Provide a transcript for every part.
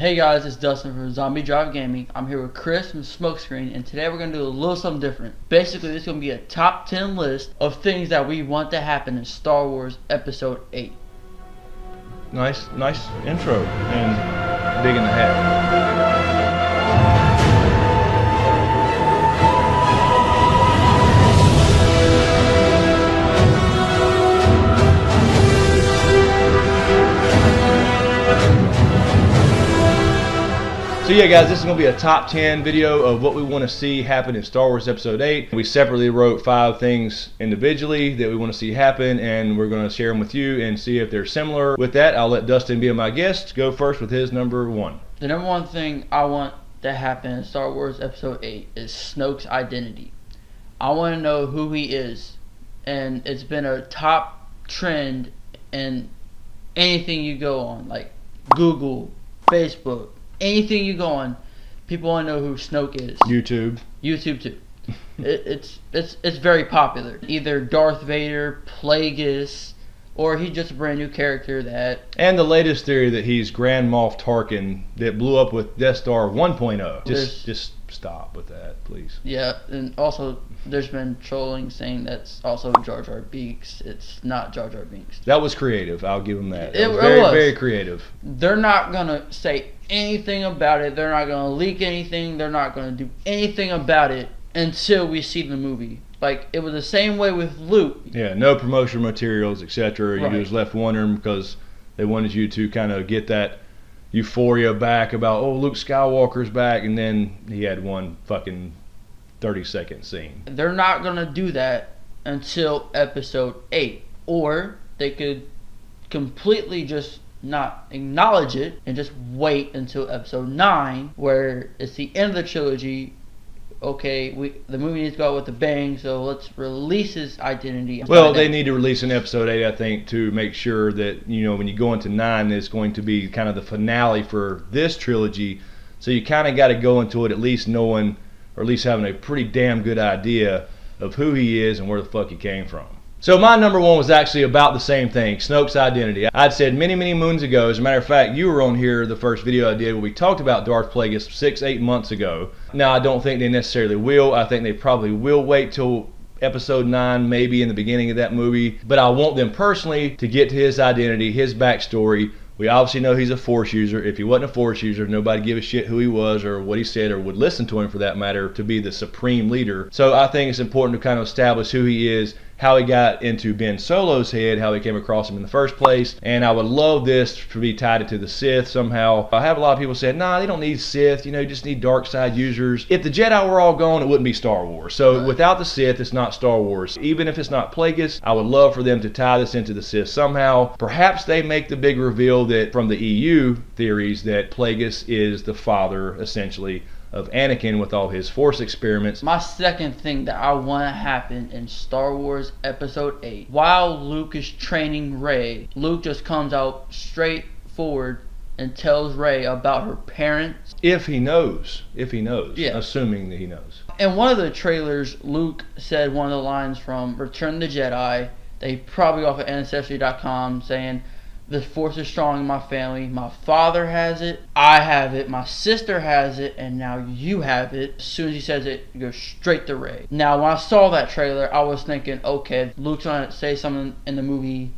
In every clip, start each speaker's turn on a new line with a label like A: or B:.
A: Hey guys, it's Dustin from Zombie Drive Gaming. I'm here with Chris from Smokescreen, and today we're going to do a little something different. Basically, this is going to be a top 10 list of things that we want to happen in Star Wars Episode 8.
B: Nice intro and big in the head. So yeah guys, this is going to be a top 10 video of what we want to see happen in Star Wars Episode 8. We separately wrote 5 things individually that we want to see happen, and we're going to share them with you and see if they're similar. With that, I'll let Dustin be my guest. Go first with his number 1.
A: The number 1 thing I want to happen in Star Wars Episode 8 is Snoke's identity. I want to know who he is, and it's been a top trend in anything you go on, like Google, Facebook, anything you go on, people want to know who Snoke is.
B: YouTube
A: too. It's very popular. Either Darth Vader, Plagueis, or he's just a brand new character that. And
B: the latest theory that he's Grand Moff Tarkin that blew up with Death Star 1.0. Just stop with that, please.
A: Yeah, and also there's been trolling saying that's also Jar Jar Binks. It's not Jar Jar Binks.
B: That was creative. I'll give them that. It was very creative.
A: They're not gonna say anything about it. They're not gonna leak anything. They're not gonna do anything about it until we see the movie. Like, it was the same way with Luke.
B: Yeah, no promotional materials, etc.
A: Right.
B: You just left wondering because they wanted you to kind of get that euphoria back about, oh, Luke Skywalker's back, and then he had one fucking 30-second scene.
A: They're not gonna do that until Episode 8, or they could completely just not acknowledge it and just wait until Episode 9, where it's the end of the trilogy. Okay, the movie needs to go out with a bang, so let's release his identity.
B: Well, they need to release an Episode 8, I think, to make sure that, you know, when you go into 9, it's going to be kind of the finale for this trilogy. So you kind of got to go into it at least knowing, or at least having a pretty damn good idea of who he is and where the fuck he came from. So my number 1 was actually about the same thing, Snoke's identity. I'd said many moons ago, as a matter of fact, you were on here the first video I did where we talked about Darth Plagueis 6-8 months ago. Now, I don't think they necessarily will. I think they probably will wait till Episode 9, maybe in the beginning of that movie. But I want them personally to get to his identity, his backstory. We obviously know he's a Force user. If he wasn't a Force user, nobody give a shit who he was or what he said or would listen to him for that matter to be the supreme leader. So I think it's important to kind of establish who he is, how he got into Ben Solo's head, how he came across him in the first place. And I would love this to be tied to the Sith somehow. I have a lot of people saying, nah, they don't need Sith, you know, you just need dark side users. If the Jedi were all gone, it wouldn't be Star Wars. So without the Sith, it's not Star Wars. Even if it's not Plagueis, I would love for them to tie this into the Sith somehow. Perhaps they make the big reveal that from the EU theories that Plagueis is the father, essentially, of Anakin with all his Force experiments.
A: My second thing that I want to happen in Star Wars Episode 8, while Luke is training Rey, Luke just comes out straight forward and tells Rey about her parents.
B: If he knows. Yeah. Assuming that he knows.
A: In one of the trailers, Luke said one of the lines from Return of the Jedi. They probably off of Ancestry.com saying, "The Force is strong in my family. My father has it, I have it, my sister has it, and now you have it." As soon as he says it, it goes straight to Rey. Now, when I saw that trailer, I was thinking, okay, Luke's gonna say something in the movie.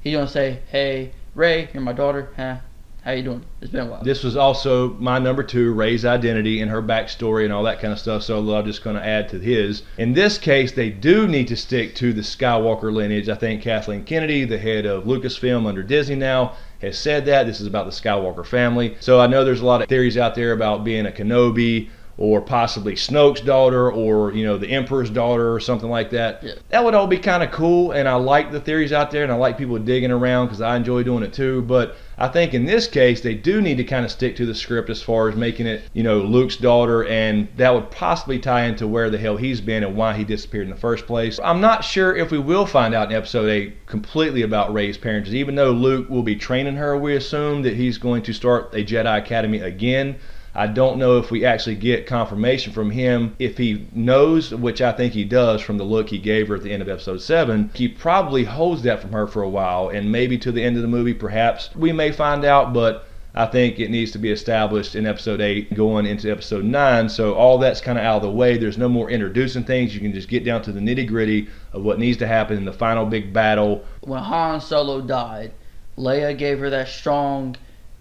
A: He's gonna say, "Hey, Rey, you're my daughter. Huh? How you doing? It's been a while."
B: This was also my number 2, Rey's identity and her backstory and all that kind of stuff, so I'm just going to add to his. In this case, they do need to stick to the Skywalker lineage. I think Kathleen Kennedy, the head of Lucasfilm under Disney now, has said that. This is about the Skywalker family. So I know there's a lot of theories out there about being a Kenobi, or possibly Snoke's daughter, or, you know, the Emperor's daughter, or something like that.
A: Yeah.
B: That would all be kind of cool, and I like the theories out there, and I like people digging around because I enjoy doing it too. But I think in this case, they do need to kind of stick to the script as far as making it, you know, Luke's daughter, and that would possibly tie into where the hell he's been and why he disappeared in the first place. I'm not sure if we will find out in Episode 8 completely about Rey's parents, even though Luke will be training her. We assume that he's going to start a Jedi Academy again. I don't know if we actually get confirmation from him. If he knows, which I think he does from the look he gave her at the end of episode 7, he probably holds that from her for a while, and maybe to the end of the movie perhaps we may find out, but I think it needs to be established in episode 8 going into episode 9. So all that's kind of out of the way. There's no more introducing things. You can just get down to the nitty gritty of what needs to happen in the final big battle.
A: When Han Solo died, Leia gave her that strong,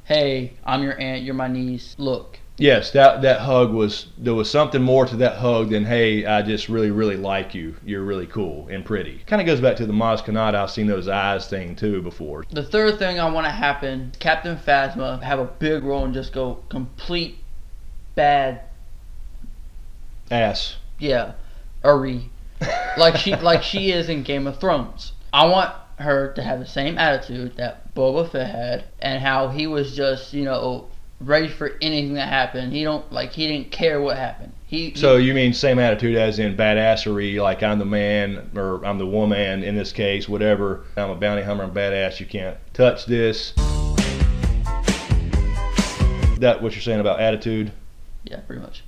A: hey, I'm your aunt, you're my niece, look.
B: Yes, that hug there was something more to that hug than, hey, I just really, really like you. You're really cool and pretty. Kind of goes back to the Maz Kanata, I've seen those eyes thing too before.
A: The third thing I want to happen, Captain Phasma have a big role and just go complete bad
B: ass.
A: Yeah. like she is in Game of Thrones. I want her to have the same attitude that Boba Fett had, and how he was just, ready for anything that happened. He didn't care what happened.
B: So you mean same attitude as in badassery, like I'm the man or I'm the woman in this case, whatever. I'm a bounty hunter, I'm badass, you can't touch this. That what you're saying about attitude?
A: Yeah, pretty much.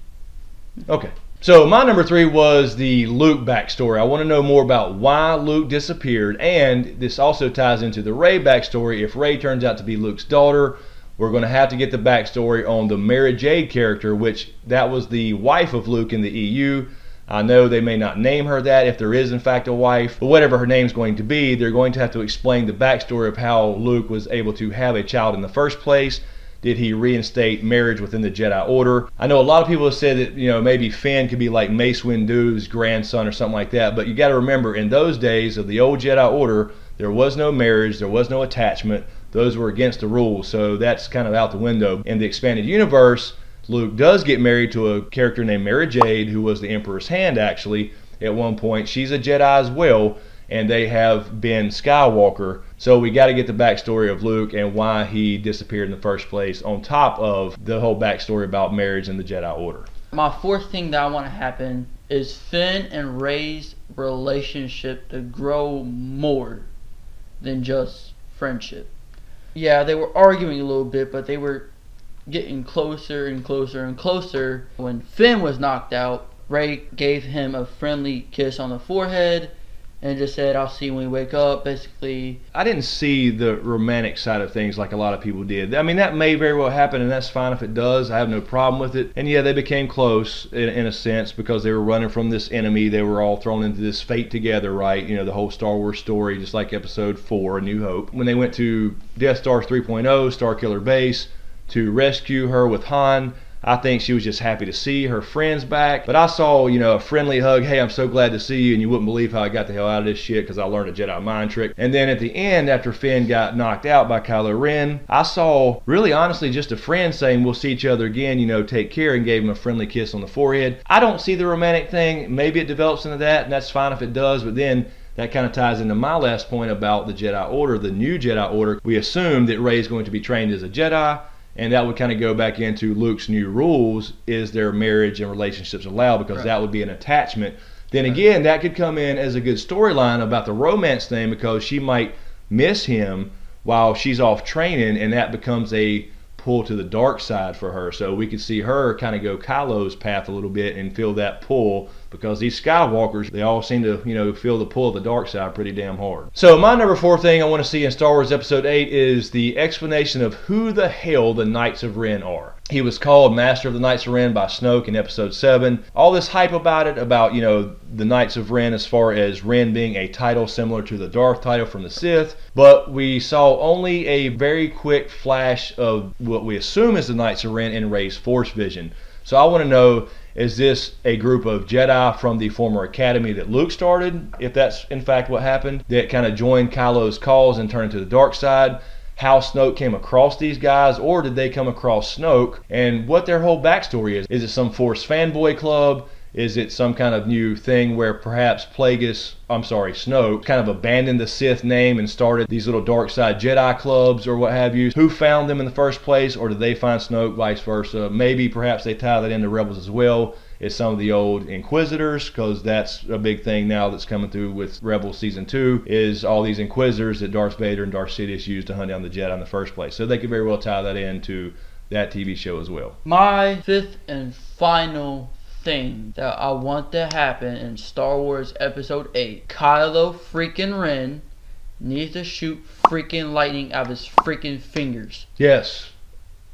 B: Okay. So my number 3 was the Luke backstory. I want to know more about why Luke disappeared, and this also ties into the Rey backstory. If Rey turns out to be Luke's daughter, we're going to have to get the backstory on the Mary Jade character, which that was the wife of Luke in the EU. I know they may not name her that if there is in fact a wife, but whatever her name's going to be, they're going to have to explain the backstory of how Luke was able to have a child in the first place. Did he reinstate marriage within the Jedi Order? I know a lot of people have said that, maybe Finn could be like Mace Windu's grandson or something like that, but you got to remember, in those days of the old Jedi Order, there was no marriage, there was no attachment. Those were against the rules, so that's kind of out the window. In the expanded universe, Luke does get married to a character named Mary Jade, who was the Emperor's hand, actually, at one point. She's a Jedi as well, and they have been Skywalker. So we got to get the backstory of Luke and why he disappeared in the first place, on top of the whole backstory about marriage and the Jedi Order.
A: My fourth thing that I want to happen is Finn and Rey's relationship to grow more than just friendship. Yeah, they were arguing a little bit, but they were getting closer and closer and closer. When Finn was knocked out, Rey gave him a friendly kiss on the forehead and just said, I'll see you when we wake up, basically.
B: I didn't see the romantic side of things like a lot of people did. I mean, that may very well happen, and that's fine if it does. I have no problem with it. And yeah, they became close in a sense because they were running from this enemy. They were all thrown into this fate together, right? The whole Star Wars story, just like Episode 4, A New Hope. When they went to Death Star 3.0, Starkiller Base, to rescue her with Han, I think she was just happy to see her friends back. But I saw, a friendly hug. Hey, I'm so glad to see you, and you wouldn't believe how I got the hell out of this shit because I learned a Jedi mind trick. And then at the end, after Finn got knocked out by Kylo Ren, I saw, really honestly, just a friend saying, we'll see each other again, take care, and gave him a friendly kiss on the forehead. I don't see the romantic thing. Maybe it develops into that, and that's fine if it does, but then that kind of ties into my last point about the Jedi Order, the new Jedi Order. We assume that Rey is going to be trained as a Jedi, and that would kind of go back into Luke's new rules. Is there marriage and relationships allowed? Because right, that would be an attachment. Then again, that could come in as a good storyline about the romance thing, because she might miss him while she's off training, and that becomes a pull to the dark side for her. So we could see her kind of go Kylo's path a little bit and feel that pull, because these Skywalkers, they all seem to, feel the pull of the dark side pretty damn hard. So my number 4 thing I want to see in Star Wars Episode 8 is the explanation of who the hell the Knights of Ren are. He was called Master of the Knights of Ren by Snoke in Episode 7. All this hype about it, about, the Knights of Ren, as far as Ren being a title similar to the Darth title from the Sith. But we saw only a very quick flash of what we assume is the Knights of Ren in Rey's Force vision. So I want to know, is this a group of Jedi from the former academy that Luke started, if that's in fact what happened, that kind of joined Kylo's cause and turned to the dark side? How Snoke came across these guys, or did they come across Snoke, and what their whole backstory is. Is it some Force fanboy club? Is it some kind of new thing where perhaps Snoke kind of abandoned the Sith name and started these little dark side Jedi clubs or what have you? Who found them in the first place, or did they find Snoke, vice versa? Maybe perhaps they tie that into Rebels as well. It's some of the old Inquisitors, because that's a big thing now that's coming through with Rebels Season 2, is all these Inquisitors that Darth Vader and Darth Sidious used to hunt down the Jedi in the first place. So they could very well tie that into that TV show as well.
A: My 5th and final thing that I want to happen in Star Wars Episode 8, Kylo freaking Ren needs to shoot freaking lightning out of his freaking fingers.
B: Yes.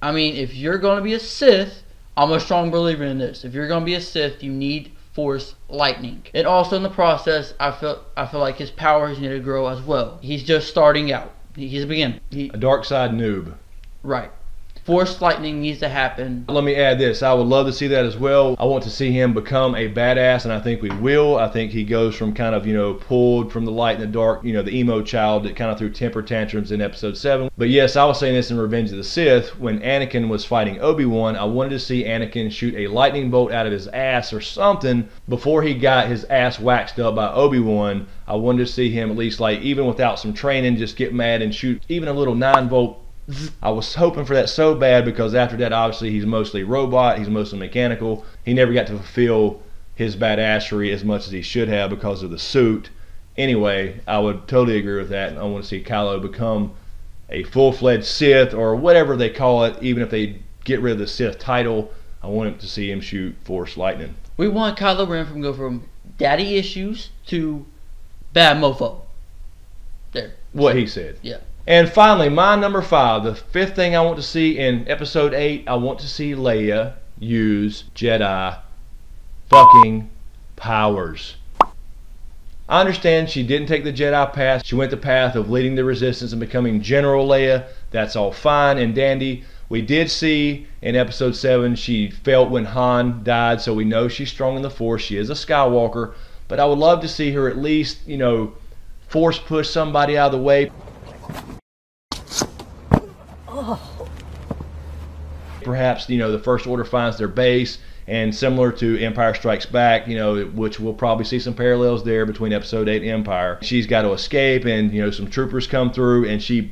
A: I mean, if you're going to be a Sith, I'm a strong believer in this. If you're going to be a Sith, you need Force lightning. And also in the process, I feel like his powers need to grow as well. He's just starting out. He's a beginner.
B: A dark side noob.
A: Right. Force lightning needs to happen.
B: Let me add this. I would love to see that as well. I want to see him become a badass, and I think we will. I think he goes from kind of, pulled from the light and the dark, the emo child that kind of threw temper tantrums in episode 7. But yes, I was saying this in Revenge of the Sith. When Anakin was fighting Obi-Wan, I wanted to see Anakin shoot a lightning bolt out of his ass or something before he got his ass waxed up by Obi-Wan. I wanted to see him at least, like, even without some training, just get mad and shoot even a little 9-volt. I was hoping for that so bad, because after that, obviously, he's mostly robot, he's mostly mechanical. He never got to fulfill his badassery as much as he should have because of the suit. Anyway, I would totally agree with that. I want to see Kylo become a full-fledged Sith, or whatever they call it. Even if they get rid of the Sith title, I want to see him shoot Force lightning.
A: We want Kylo Ren to go from daddy issues to bad mofo. There.
B: What he said.
A: Yeah.
B: And finally, my number 5, the 5th thing I want to see in episode 8, I want to see Leia use Jedi fucking powers. I understand she didn't take the Jedi path. She went the path of leading the resistance and becoming General Leia. That's all fine and dandy. We did see in episode 7 she felt when Han died, so we know she's strong in the Force. She is a Skywalker. But I would love to see her at least, Force push somebody out of the way. Perhaps, the First Order finds their base, and similar to Empire Strikes Back, which we'll probably see some parallels there between episode 8 and Empire. She's got to escape, and, some troopers come through, and she,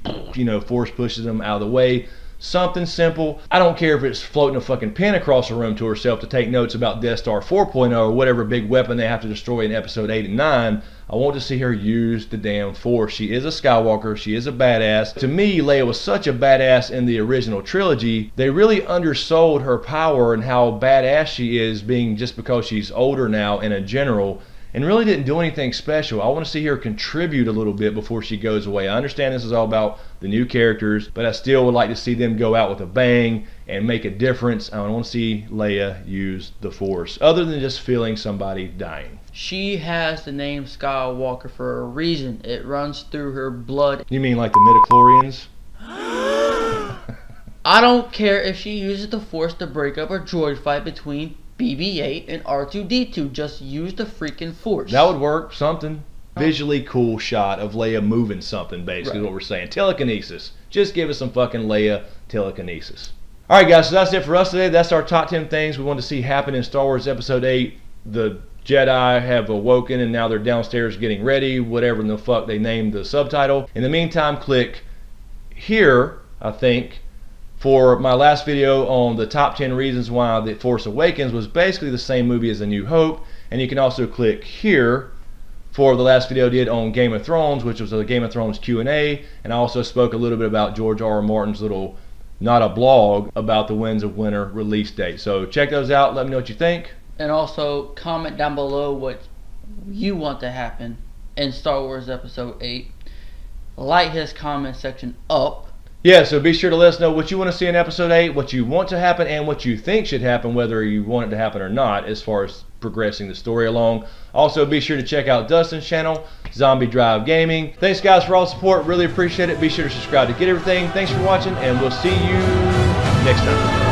B: Force pushes them out of the way. Something simple. I don't care if it's floating a fucking pen across the room to herself to take notes about Death Star 4.0 or whatever big weapon they have to destroy in episode 8 and 9. I want to see her use the damn Force. She is a Skywalker. She is a badass. To me, Leia was such a badass in the original trilogy. They really undersold her power and how badass she is, being just because she's older now and a general, and really didn't do anything special. I want to see her contribute a little bit before she goes away. I understand this is all about the new characters, but I still would like to see them go out with a bang and make a difference. I want to see Leia use the Force, other than just feeling somebody dying.
A: She has the name Skywalker for a reason. It runs through her blood.
B: You mean like the midichlorians?
A: I don't care if she uses the Force to break up a droid fight between BB-8 and R2-D2. Just use the freaking Force.
B: That would work. Something visually cool shot of Leia moving something, basically, right. Is what we're saying. Telekinesis. Just give us some fucking Leia telekinesis. Alright guys, so that's it for us today. That's our top 10 things we want to see happen in Star Wars Episode 8. The Jedi have awoken and now they're downstairs getting ready, whatever in the fuck they named the subtitle. In the meantime, click here, I think, for my last video on the top 10 reasons why The Force Awakens was basically the same movie as A New Hope. And you can also click here for the last video I did on Game of Thrones, which was a Game of Thrones Q&A. And I also spoke a little bit about George R.R. Martin's little, not a blog, about the Winds of Winter release date. So check those out. Let me know what you think.
A: And also comment down below what you want to happen in Star Wars Episode 8. Light his comment section up.
B: Yeah, so be sure to let us know what you want to see in Episode 8, what you want to happen, and what you think should happen, whether you want it to happen or not, as far as progressing the story along. Also, be sure to check out Dustin's channel, Zombie Drive Gaming. Thanks, guys, for all the support. Really appreciate it. Be sure to subscribe to get everything. Thanks for watching, and we'll see you next time.